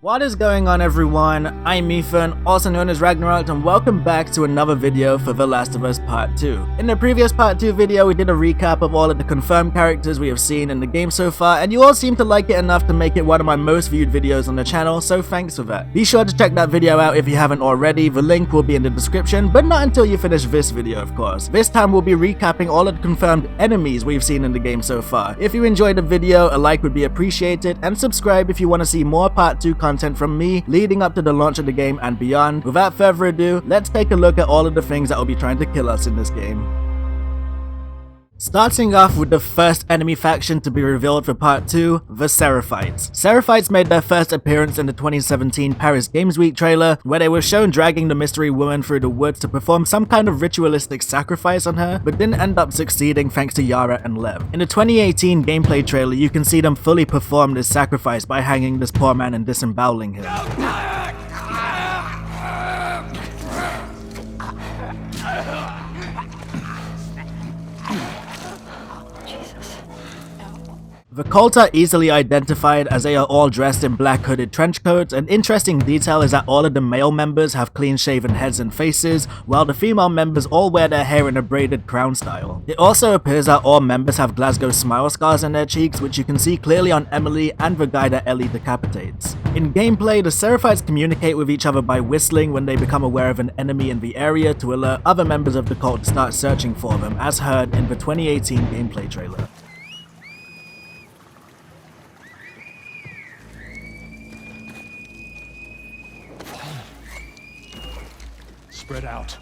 What is going on, everyone? I'm Ethan, also known as Ragnarocked, and welcome back to another video for The Last of Us Part 2. In the previous Part 2 video, we did a recap of all of the confirmed characters we have seen in the game so far, and you all seem to like it enough to make it one of my most viewed videos on the channel, so thanks for that. Be sure to check that video out if you haven't already, the link will be in the description, but not until you finish this video, of course. This time we'll be recapping all of the confirmed enemies we've seen in the game so far. If you enjoyed the video, a like would be appreciated, and subscribe if you want to see more Part 2 content from me leading up to the launch of the game and beyond. Without further ado, let's take a look at all of the things that will be trying to kill us in this game. Starting off with the first enemy faction to be revealed for Part 2, the Seraphites. Seraphites made their first appearance in the 2017 Paris Games Week trailer, where they were shown dragging the mystery woman through the woods to perform some kind of ritualistic sacrifice on her, but didn't end up succeeding thanks to Yara and Lev. In the 2018 gameplay trailer, you can see them fully perform this sacrifice by hanging this poor man and disemboweling him. The cult are easily identified as they are all dressed in black hooded trench coats. An interesting detail is that all of the male members have clean shaven heads and faces, while the female members all wear their hair in a braided crown style. It also appears that all members have Glasgow smile scars on their cheeks, which you can see clearly on Emily and the guy that Ellie decapitates. In gameplay, the Seraphites communicate with each other by whistling when they become aware of an enemy in the area to alert other members of the cult to start searching for them, as heard in the 2018 gameplay trailer. Spread out.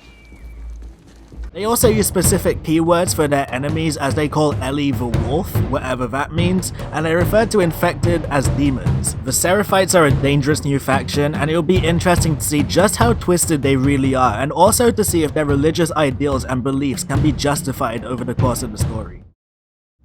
They also use specific keywords for their enemies, as they call Ellie the Wolf, whatever that means, and they refer to infected as demons. The Seraphites are a dangerous new faction, and it'll be interesting to see just how twisted they really are, and also to see if their religious ideals and beliefs can be justified over the course of the story.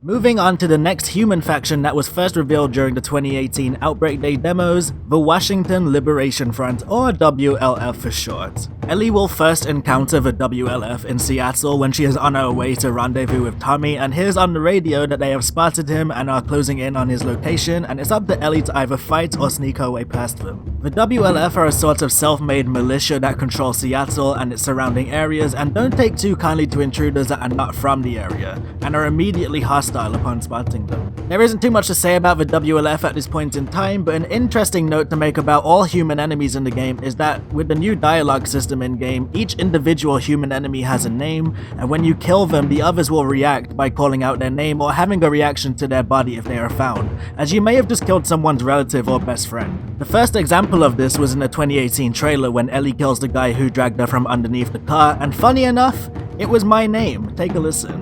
Moving on to the next human faction that was first revealed during the 2018 Outbreak Day demos, the Washington Liberation Front, or W.LF for short. Ellie will first encounter the W.LF in Seattle when she is on her way to rendezvous with Tommy, and hears on the radio that they have spotted him and are closing in on his location, and it's up to Ellie to either fight or sneak her way past them. The W.LF are a sort of self-made militia that control Seattle and its surrounding areas, and don't take too kindly to intruders that are not from the area, and are immediately hostile upon spotting them. There isn't too much to say about the W.LF at this point in time, but an interesting note to make about all human enemies in the game is that with the new dialogue system in-game, each individual human enemy has a name, and when you kill them, the others will react by calling out their name or having a reaction to their body if they are found, as you may have just killed someone's relative or best friend. The first example of this was in the 2018 trailer when Ellie kills the guy who dragged her from underneath the car, and funny enough, it was my name. Take a listen.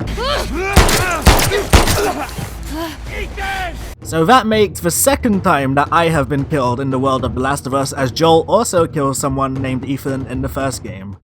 So that makes the second time that I have been killed in the world of The Last of Us, as Joel also kills someone named Ethan in the first game.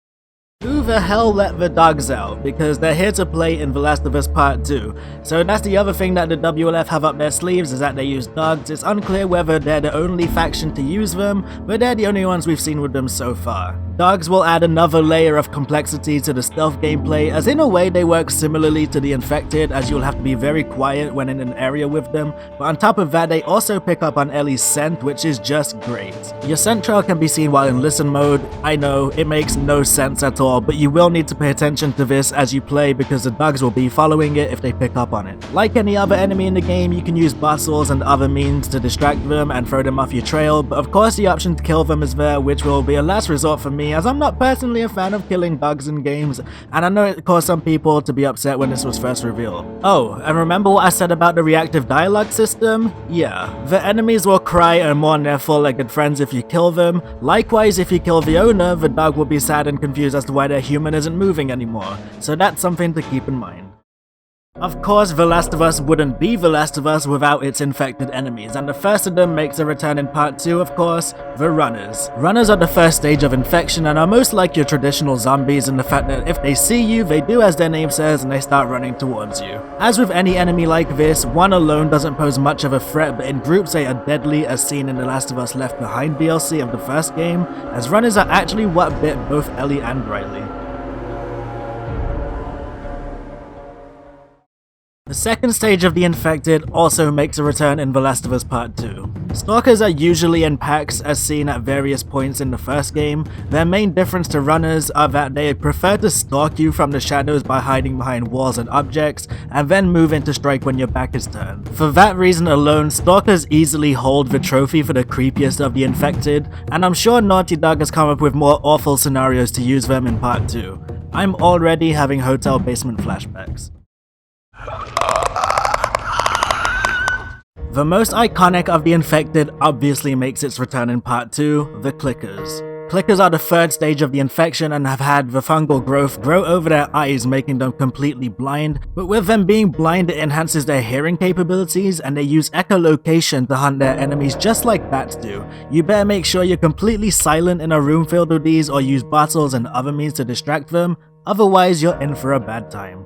Who the hell let the dogs out? Because they're here to play in The Last of Us Part 2. So that's the other thing that the W.LF have up their sleeves, is that they use dogs. It's unclear whether they're the only faction to use them, but they're the only ones we've seen with them so far. Dogs will add another layer of complexity to the stealth gameplay, as in a way they work similarly to the infected, as you'll have to be very quiet when in an area with them, but on top of that they also pick up on Ellie's scent, which is just great. Your scent trail can be seen while in listen mode. I know, it makes no sense at all, but you will need to pay attention to this as you play because the dogs will be following it if they pick up on it. Like any other enemy in the game, you can use bustles and other means to distract them and throw them off your trail, but of course the option to kill them is there, which will be a last resort for me, as I'm not personally a fan of killing dogs in games, and I know it caused some people to be upset when this was first revealed. Oh, and remember what I said about the reactive dialogue system? Yeah, the enemies will cry and mourn their four-legged friends if you kill them. Likewise, if you kill the owner, the dog will be sad and confused as to why their human isn't moving anymore, so that's something to keep in mind. Of course, The Last of Us wouldn't be The Last of Us without its infected enemies, and the first of them makes a return in Part 2, of course, the Runners. Runners are the first stage of infection and are most like your traditional zombies in the fact that if they see you, they do as their name says and they start running towards you. As with any enemy like this, one alone doesn't pose much of a threat, but in groups they are deadly, as seen in The Last of Us Left Behind DLC of the first game, as runners are actually what bit both Ellie and Riley. The second stage of the infected also makes a return in The Last of Us Part 2. Stalkers are usually in packs as seen at various points in the first game. Their main difference to runners are that they prefer to stalk you from the shadows by hiding behind walls and objects, and then move in to strike when your back is turned. For that reason alone, Stalkers easily hold the trophy for the creepiest of the infected, and I'm sure Naughty Dog has come up with more awful scenarios to use them in part 2. I'm already having hotel basement flashbacks. The most iconic of the infected obviously makes its return in part 2, the clickers. Clickers are the third stage of the infection and have had the fungal growth grow over their eyes, making them completely blind, but with them being blind it enhances their hearing capabilities, and they use echolocation to hunt their enemies just like bats do. You better make sure you're completely silent in a room filled with these or use bottles and other means to distract them, otherwise you're in for a bad time.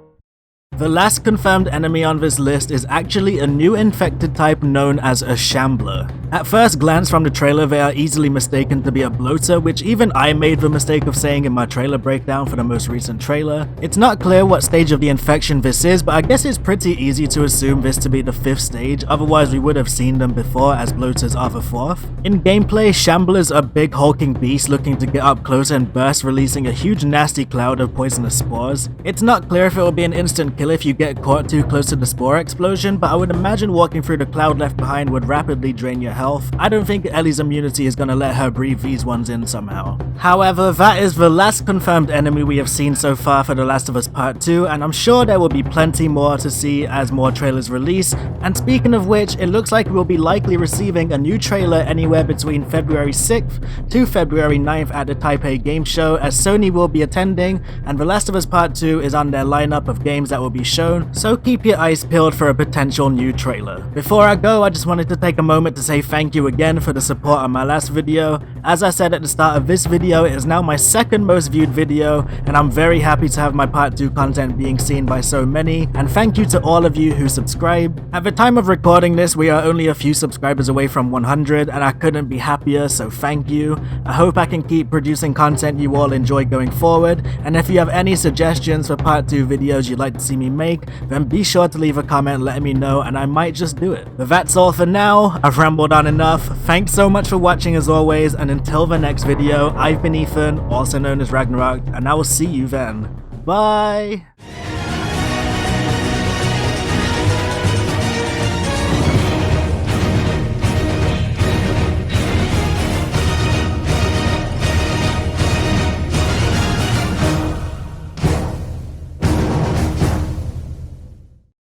The last confirmed enemy on this list is actually a new infected type known as a Shambler. At first glance from the trailer they are easily mistaken to be a bloater, which even I made the mistake of saying in my trailer breakdown for the most recent trailer. It's not clear what stage of the infection this is, but I guess it's pretty easy to assume this to be the 5th stage, otherwise we would have seen them before as bloaters are the 4th. In gameplay, Shamblers are big hulking beasts looking to get up close and burst, releasing a huge nasty cloud of poisonous spores. It's not clear if it will be an instant kill if you get caught too close to the spore explosion, but I would imagine walking through the cloud left behind would rapidly drain your health. I don't think Ellie's immunity is gonna let her breathe these ones in somehow. However, that is the last confirmed enemy we have seen so far for The Last of Us Part 2, and I'm sure there will be plenty more to see as more trailers release. And speaking of which, it looks like we'll be likely receiving a new trailer anywhere between February 6th to February 9th at the Taipei Game Show, as Sony will be attending, and The Last of Us Part 2 is on their lineup of games that will be shown, so keep your eyes peeled for a potential new trailer. Before I go, I just wanted to take a moment to say thank you again for the support on my last video. As I said at the start of this video, it is now my second most viewed video, and I'm very happy to have my part 2 content being seen by so many, and thank you to all of you who subscribed. At the time of recording this, we are only a few subscribers away from 100, and I couldn't be happier, so thank you. I hope I can keep producing content you all enjoy going forward, and if you have any suggestions for part 2 videos you'd like to see me make, then be sure to leave a comment letting me know and I might just do it. But that's all for now. I've rambled on enough. Thanks so much for watching as always, and until the next video, I've been Ethan, also known as Ragnarocked, and I will see you then. Bye!